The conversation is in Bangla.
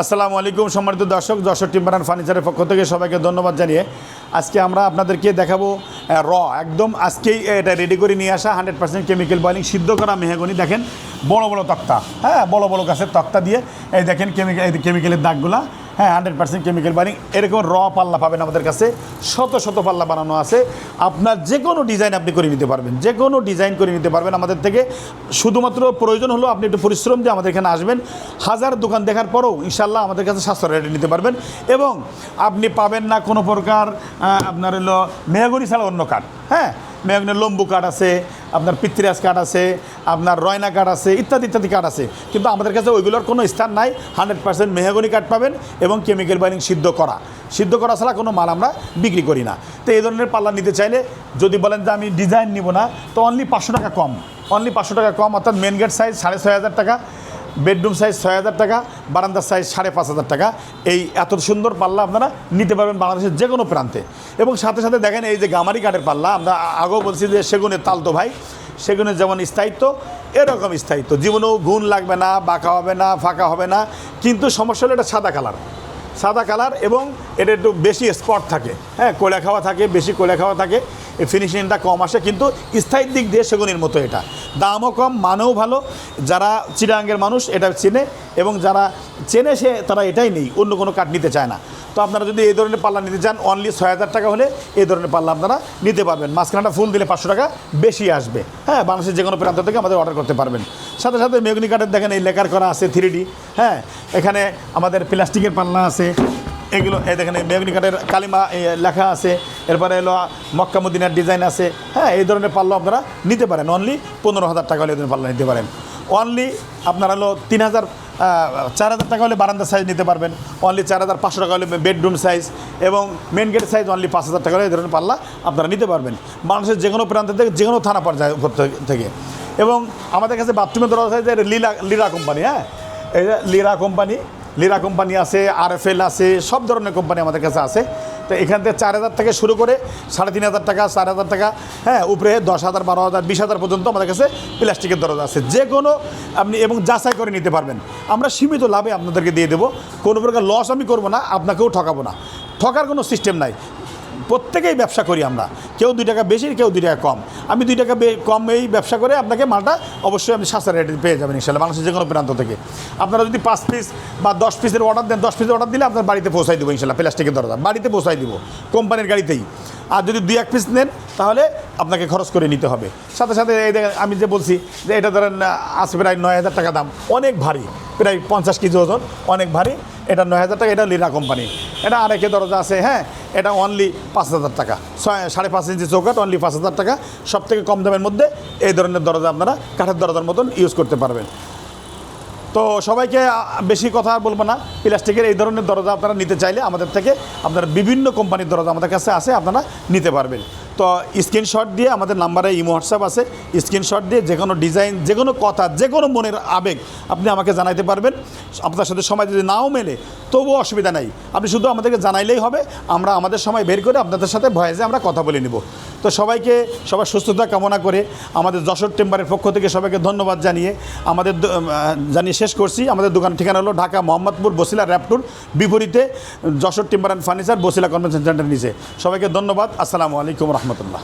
আসসালামু আলাইকুম সম্মানিত দর্শক, যশোর টিম্বার অ্যান্ড ফার্নিচারের পক্ষ থেকে সবাইকে ধন্যবাদ জানিয়ে আজকে আমরা আপনাদেরকে দেখাবো একদম আজকেই এটা রেডি করে নিয়ে আসা 100% কেমিক্যাল বয়েলিং সিদ্ধ করা মেহগনি। দেখেন বড় বড় তক্তা, বড় বড় গাছের তক্তা দিয়ে এই দেখেন কেমিক্যালের দাগগুলা, 100% কেমিক্যাল বয়েলিং। এরকম পাল্লা পাবেন আমাদের কাছে, শত শত পাল্লা বানানো আছে। আপনার যে কোনো ডিজাইন আপনি করে নিতে পারবেন, যে কোনো ডিজাইন করে নিতে পারবেন আমাদের থেকে। শুধুমাত্র প্রয়োজন হলো আপনি একটু পরিশ্রম দিয়ে আমাদের এখানে আসবেন। হাজার দোকান দেখার পরেও ইনশাল্লাহ আমাদের কাছে সাশ্রয় রেটে নিতে পারবেন। এবং আপনি পাবেন না কোনো প্রকার আপনার হলো মেহগনি ছাড়া অন্য কাঠ। মেহগনির লম্বু কাঠ আছে, আপনার পিত্রিয়াস কাঠ আছে, আপনার রয়না কাঠ আছে, ইত্যাদি ইত্যাদি কাঠ আছে। কিন্তু আমাদের কাছে ওইগুলোর কোনো স্থান নাই। 100% মেহগনি কাঠ পাবেন এবং কেমিক্যাল বয়েলিং সিদ্ধ করা ছাড়া কোনো মাল আমরা বিক্রি করি না। তো এই ধরনের পাল্লা নিতে চাইলে যদি বলেন যে আমি ডিজাইন নিব না, তো অনলি 500 টাকা কম, অর্থাৎ মেন গেট সাইজ 6500 টাকা, বেডরুম সাইজ 6000 টাকা, বারান্দার সাইজ 5500 টাকা। এই এত সুন্দর পাল্লা আপনারা নিতে পারবেন বাংলাদেশের যে কোনো প্রান্তে। এবং সাথে সাথে দেখেন এই যে গামারি কাঠের পাল্লা, আমরা আগেও বলছি যে সেগুনের তালতো ভাই, সেগুনের যেমন স্থায়িত্ব এরকম স্থায়িত্ব, জীবনেও গুণ লাগবে না, বাঁকা হবে না, ফাঁকা হবে না। কিন্তু সমস্যা হলো এটা সাদা কালার এবং এটা একটু বেশি স্পট থাকে, কোয়লা খাওয়া থাকে, বেশি কোয়লা খাওয়া থাকে, এই ফিনিশিংটা কম আসে। কিন্তু স্থায়ীর দিক দিয়ে সেগুনের মতো এটা, দামও কম, মানেও ভালো। যারা চিটাগাঙ্গের মানুষ এটা চেনে এবং যারা চেনে তারা এটাই নেই, অন্য কোনো কাঠ নিতে চায় না। তো আপনারা যদি এই ধরনের পাল্লা নিতে চান, অনলি 6000 টাকা হলে এই ধরনের পাল্লা আপনারা নিতে পারবেন। মাঝখানটা ফুল দিলে 500 টাকা বেশি আসবে। বাংলাদেশের যে কোনো প্রান্ত থেকে আমাদের অর্ডার করতে পারবেন। সাথে সাথে মেহগনি কাঠের দেখেন এই লেকার করা আছে 3D। এখানে আমাদের প্লাস্টিকের পাল্লা আছে, এগুলো এই দেখেন মেহগনি কাঠের কালিমা লেখা আছে। এরপরে এলো মক্কা মদিনার ডিজাইন আছে। এই ধরনের পাল্লা আপনারা নিতে পারেন। অনলি 15000 টাকা হলে এই ধরনের পাল্লা নিতে পারেন। অনলি আপনার হলো 4000 টাকা হলে বারান্দার সাইজ নিতে পারবেন। অনলি 4500 টাকা হলে বেডরুম সাইজ এবং মেন গেট সাইজ অনলি 5000 টাকা হলে এই ধরনের পাল্লা আপনারা নিতে পারবেন বাংলাদেশের যে কোনো প্রান্ত থেকে, যে কোনো থানা পর্যায়ে থেকে। এবং আমাদের কাছে বাথরুমের দরজা আছে যে লিরা কোম্পানি, এই যে লিরা কোম্পানি আছে, RFL আছে, সব ধরনের কোম্পানি আমাদের কাছে আছে। তো এখান থেকে 4000 থেকে শুরু করে 3500 টাকা, 4000 টাকা, উপরে 10,000, 12,000, 20,000 পর্যন্ত আমাদের কাছে প্লাস্টিকের দরজা আছে। যে কোনো আপনি এবং যাচাই করে নিতে পারবেন। আমরা সীমিত লাভে আপনাদেরকে দিয়ে দেবো, কোনো প্রকার লস আমি করবো না, আপনাকেও ঠকাবো না। ঠকার কোনো সিস্টেম নাই। প্রত্যেকেই ব্যবসা করি আমরা, কেউ 2 টাকা বেশি, কেউ 2 টাকা কম। আমি 2 টাকা কম এই ব্যবসা করে আপনাকে মালটা অবশ্যই আপনি সাশ্রয় রেটে পেয়ে যাবেন ইনশাল্লাহ বাংলাদেশের যে কোনো প্রান্ত থেকে। আপনারা যদি 5 পিস বা 10 পিসের অর্ডার দেন, 10 পিসের অর্ডার দিলে আপনার বাড়িতে পৌঁছাই দেবো ইনশাল্লাহ। প্লাস্টিকের দরজা বাড়িতে পৌঁছাই দেবো, কোম্পানির গাড়িতেই। আর যদি 2-1 পিস নেন তাহলে আপনাকে খরচ করে নিতে হবে। সাথে সাথে এই দেখেন আমি যে বলছি যে এটা ধরেন আছে প্রায় 9000 টাকা দাম, অনেক ভারী, প্রায় 50 কেজি ওজন, অনেক ভারী। এটা 9000 টাকা, এটা লিরা কোম্পানি। এটা আরেকে দরজা আছে, এটা অনলি 5000 টাকা, 5.5 ইঞ্চি চৌকাঠ, অনলি 5000 টাকা। সব থেকে কম দামের মধ্যে এই ধরনের দরজা আপনারা কাঠের দরজার মতন ইউজ করতে পারবেন। তো সবাইকে বেশি কথা আর বলবো না। প্লাস্টিকের এই ধরনের দরজা আপনারা নিতে চাইলে আমাদের থেকে আপনারা বিভিন্ন কোম্পানির দরজা আমাদের কাছে আছে, আপনারা নিতে পারবেন। তো স্ক্রিনশট দিয়ে আমাদের নাম্বারে ইমো হোয়াটসঅ্যাপ আছে, স্ক্রিনশট দিয়ে যে কোনো ডিজাইন, যে কোনো কথা, যে কোনো মনের আবেগ আপনি আমাকে জানাইতে পারবেন। আপনার সাথে সময় যদি নাও মেলে তবুও অসুবিধা নাই, আপনি শুধু আমাদেরকে জানাইলেই হবে। আমরা আমাদের সময় বের করে আপনাদের সাথে ভয়েসে আমরা কথা বলে নেব। তো সবার সুস্থতা কামনা করে আমাদের যশোর টিম্বারের পক্ষ থেকে সবাইকে ধন্যবাদ জানিয়ে শেষ করছি। আমাদের দোকান ঠিকানা হলো ঢাকা মোহাম্মদপুর বসিলা র্যাপটুর বিপরীতে Jessore timber and furniture, Basila convention centre নিচে। সবাইকে ধন্যবাদ। আসসালামু আলাইকুম রহমতুল্লাহ।